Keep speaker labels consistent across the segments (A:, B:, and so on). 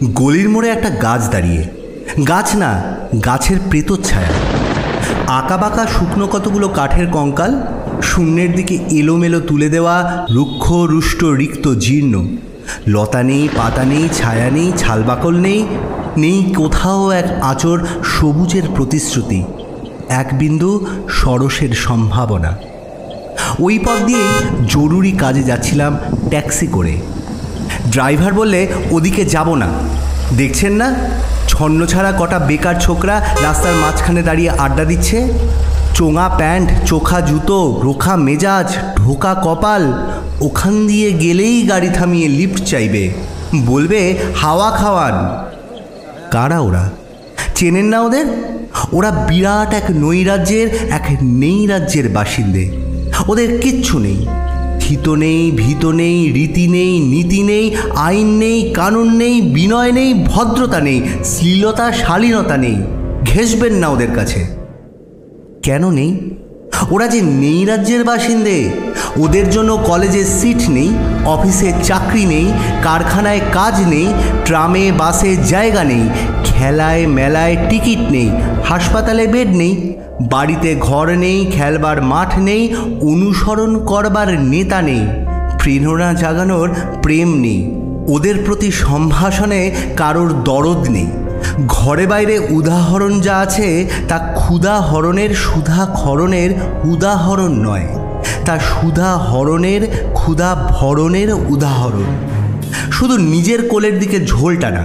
A: গলির মোড়ে একটা গাছ দাঁড়িয়ে, গাছ না, গাছের প্রেতচ্ছায়া। আঁকাবাঁকা শুকনো কতগুলো কাঠের কঙ্কাল, শূন্যের দিকে এলোমেলো তুলে দেওয়া, রুক্ষ রুষ্ট রিক্ত জীর্ণ। লতা নেই, পাতা নেই, ছায়া নেই, ছালবাকল নেই, নেই কোথাও এক আঁচড় সবুজের প্রতিশ্রুতি, এক বিন্দু সরসের সম্ভাবনা। ওই পথ দিয়ে জরুরি কাজে যাচ্ছিলাম ট্যাক্সি করে। ড্রাইভার বললে ওদিকে যাব না, দেখছেন না ছন্ন ছাড়া কটা বেকার ছোকরা রাস্তার মাঝখানে দাঁড়িয়ে আড্ডা দিচ্ছে। চোঙা প্যান্ট, চোখা জুতো, রোখা মেজাজ, ঢোকা কপাল, ওখান দিয়ে গেলেই গাড়ি থামিয়ে লিফট চাইবে, বলবে হাওয়া খাওয়ান। কারা ওরা? চেনেন না ওদের? ওরা বিরাট এক নৈরাজ্যের, এক নেই রাজ্যের বাসিন্দে। ওদের কিচ্ছু নেই, হিত নেই, ভীত নেই, রীতি নেই, নীতি নেই, আইন নেই, কানুন নেই, বিনয় নেই, ভদ্রতা নেই, শ্লীলতা শালীনতা নেই। ঘেঁষবেন না ওদের কাছে। কেন নেই? ওরা যে নেই রাজ্যের বাসিন্দে। ওদের জন্য কলেজে সিট নেই, অফিসে চাকরি নেই, কারখানায় কাজ নেই, ট্রামে বাসে জায়গা নেই, খেলায় মেলায় টিকিট নেই, হাসপাতালে বেড নেই, বাড়িতে ঘর নেই, খেলবার মাঠ নেই, অনুসরণ করবার নেতা নেই, প্রেরণা জাগানোর প্রেম নেই। ওদের প্রতি সম্ভাষণে কারোর দরদ নেই। ঘরে বাইরে উদাহরণ যা আছে তা ক্ষুধা হরণের সুধা ক্ষরণের উদাহরণ নয়, তা সুধা হরণের ক্ষুধা ভরণের উদাহরণ। শুধু নিজের কোলের দিকে ঝোল টানা।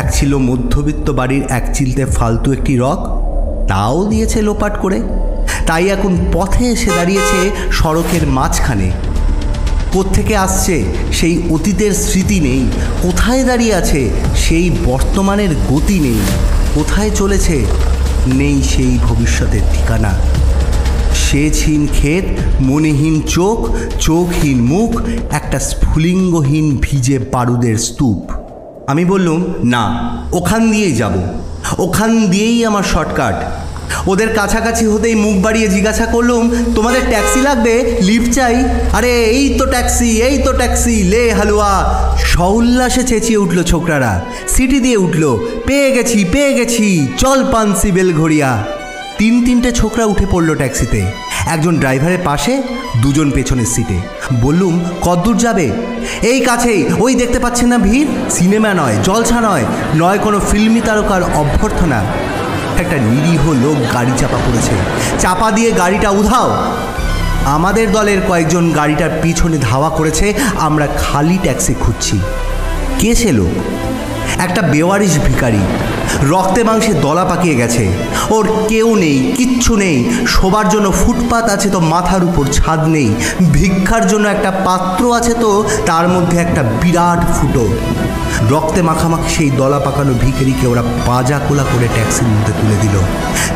A: এক ছিল মধ্যবিত্ত বাড়ির এক চিলতে ফালতু একটি রক, তাও দিয়েছে লোপাট করে। তাই এখন পথে এসে দাঁড়িয়েছে সড়কের মাঝখানে। কোত্থেকে আসছে সেই অতীতের স্মৃতি নেই, কোথায় দাঁড়িয়ে আছে সেই বর্তমানের গতি নেই, কোথায় চলেছে নেই সেই ভবিষ্যতের ঠিকানা। সেচহীন ক্ষেত, মনেহীন চোখ, চোখহীন মুখ, একটা স্ফুলিঙ্গহীন ভিজে বারুদের স্তূপ। আমি বললুম না, ওখান দিয়েই যাব, ওখান দিয়েই আমার শর্টকাট। ওদের কাছাকাছি হতেই মুখ বাড়িয়ে জিজ্ঞাসা করলুম, তোমাদের ট্যাক্সি লাগবে? লিফট চাই? আরে এই তো ট্যাক্সি, এই তো ট্যাক্সি, লে হালুয়া। সউল্লাসে চেঁচিয়ে উঠল ছোকরারা, সিটি দিয়ে উঠল, পেয়ে গেছি, পেয়ে গেছি, চল পানসি বেলঘড়িয়া। তিনটে ছোকরা উঠে পড়ল ট্যাক্সিতে, একজন ড্রাইভারের পাশে, দুজন পেছনের সিটে। বললুম কতদূর যাবে? এই কাছেই, ওই দেখতে পাচ্ছেন না ভিড়? সিনেমা নয়, জলসা নয়, নয় কোনো ফিল্মি তারকার অভ্যর্থনা। একটা নিরীহ লোক গাড়ি চাপা পড়েছে, চাপা দিয়ে গাড়িটা উধাও। আমাদের দলের কয়েকজন গাড়িটার পিছনে ধাওয়া করেছে, আমরা খালি ট্যাক্সি খুঁজছি। কে সে লোক? একটা বেওয়ারিশ ভিখারি, রক্তে মাংসে দলা পাকিয়ে গেছে। ওর কেউ নেই, কিচ্ছু নেই। শোবার জন্য ফুটপাত আছে তো মাথার উপর ছাদ নেই। ভিক্ষার জন্য একটা পাত্র আছে তো তার মধ্যে একটা বিরাট ফুটো। রক্তে মাখামাখি সেই দলা পাকানো ভিখারিকে ওরা পাজা কোলা করে ট্যাক্সির মধ্যে তুলে দিল।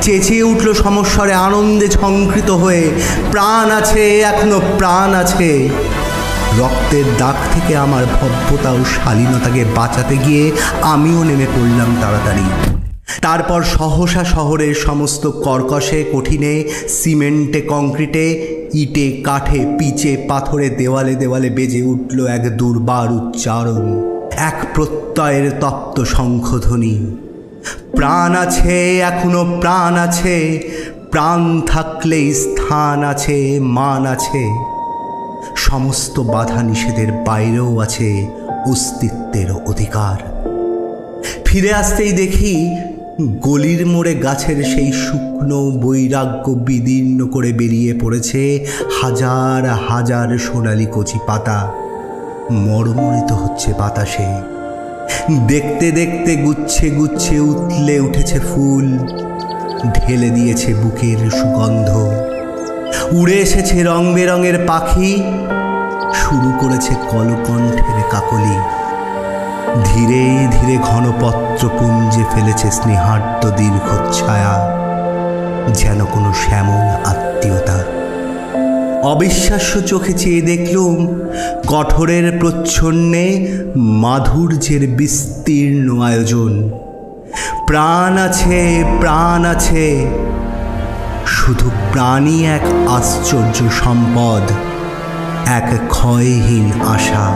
A: চেঁচিয়ে উঠল সমস্বরে, আনন্দে ঝংকৃত হয়ে, প্রাণ আছে, এখনো প্রাণ আছে। রক্তের দাগ থেকে আমার ভব্যতা ও শালীনতাকে বাঁচাতে গিয়ে আমিও নেমে পড়লাম তাড়াতাড়ি। তারপর সহসা শহরের সমস্ত কর্কশে কঠিনে, সিমেন্টে কংক্রিটে, ইটে কাঠে পিচে পাথরে দেওয়ালে দেওয়ালে বেজে উঠল এক দুর্বার উচ্চারণ, এক প্রত্যয়ের তপ্ত শঙ্খধ্বনি। প্রাণ আছে, এখনো প্রাণ আছে, প্রাণ থাকলেই স্থান আছে, মান আছে। সমস্ত বাধা নিষেধের বাইরেও আছে অস্তিত্বের অধিকার। ফিরে আসতেই দেখি গলির মোড়ে গাছের সেই শুকনো বৈরাগ্য বিদীর্ণ করে বেরিয়ে পড়েছে হাজার হাজার সোনালি কচি পাতা। মরমরিত হচ্ছে বাতাসে। দেখতে দেখতে গুচ্ছে গুচ্ছে উতলে উঠেছে ফুল, ঢেলে দিয়েছে বুকের সুগন্ধ। উড়ে এসেছে রং বেরঙের পাখি, শুরু করেছে কলকণ্ঠের কাকলি। ধীরে ধীরে ঘনপত্র পুঞ্জে ফেলেছে স্নেহার্দ্র দীর্ঘচ্ছায়া, যেন কোনো শ্যামল আত্মীয়তা। অবিশ্বাস্য চোখে চেয়ে দেখলুম কঠোরের প্রচ্ছন্নে মাধুর্যের বিস্তীর্ণ আয়োজন। প্রাণ আছে, প্রাণ আছে, শুধু প্রাণী এক আশ্চর্য সম্পদ, এক ক্ষয়হীন আশা,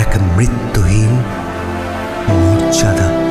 A: এক মৃত্যুহীন মর্যাদা।